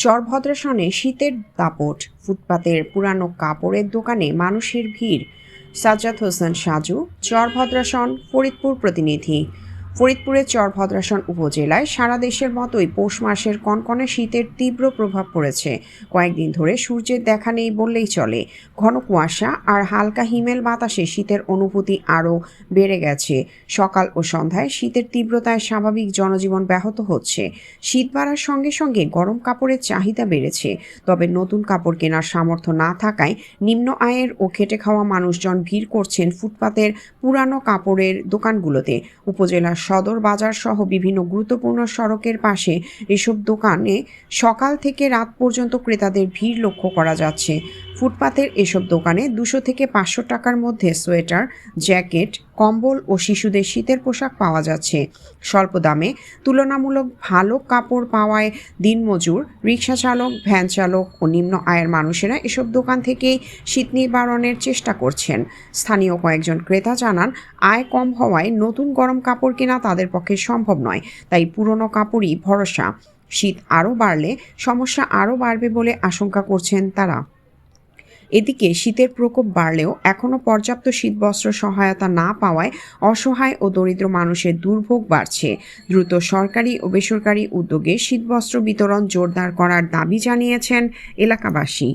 চরভদ্রাসনে শীতের দাপট, ফুটপাতের পুরানো কাপড়ের দোকানে মানুষের ভিড়। সাজ্জাদ হোসেন সাজু, চরভদ্রাসন, ফরিদপুর প্রতিনিধি। ফরিদপুরের চরভদ্রাসন উপজেলায় সারা দেশের মতোই পৌষ মাসের কনকনে শীতের তীব্র প্রভাব পড়েছে। কয়েকদিন ধরে সূর্যের দেখা নেই বললেই চলে। ঘন কুয়াশা আর হালকা হিমেল বাতাসে শীতের অনুভূতি আরও বেড়ে গেছে। সকাল ও সন্ধ্যায় শীতের তীব্রতায় স্বাভাবিক জনজীবন ব্যাহত হচ্ছে। শীত বাড়ার সঙ্গে সঙ্গে গরম কাপড়ের চাহিদা বেড়েছে। তবে নতুন কাপড় কেনার সামর্থ্য না থাকায় নিম্ন আয়ের ও খেটে খাওয়া মানুষজন ভিড় করছেন ফুটপাতের পুরানো কাপড়ের দোকানগুলোতে। উপজেলার সদর বাজার সহ বিভিন্ন গুরুত্বপূর্ণ সড়কের পাশে এসব দোকানে সকাল থেকে রাত পর্যন্ত ক্রেতাদের ভিড় লক্ষ্য করা যাচ্ছে। ফুটপাতের এসব দোকানে 200 থেকে 500 টাকার মধ্যে সোয়েটার, জ্যাকেট, কম্বল ও শিশুদের শীতের পোশাক পাওয়া যাচ্ছে। স্বল্প দামে তুলনামূলক ভালো কাপড় পাওয়ায় দিনমজুর, রিক্সা চালক, ভ্যান চালক ও নিম্ন আয়ের মানুষেরা এসব দোকান থেকেই শীত নিবারণের চেষ্টা করছেন। স্থানীয় কয়েকজন ক্রেতা জানান, আয় কম হওয়ায় নতুন গরম কাপড় কেনা তাদের পক্ষে সম্ভব নয়, তাই পুরনো কাপড়ই ভরসা। শীত আরও বাড়লে সমস্যা আরও বাড়বে বলে আশঙ্কা করছেন তারা। এদিকে শীতের প্রকোপ বাড়লেও এখনও পর্যাপ্ত শীতবস্ত্র সহায়তা না পাওয়ায় অসহায় ও দরিদ্র মানুষের দুর্ভোগ বাড়ছে। দ্রুত সরকারি ও বেসরকারি উদ্যোগে শীতবস্ত্র বিতরণ জোরদার করার দাবি জানিয়েছেন এলাকাবাসী।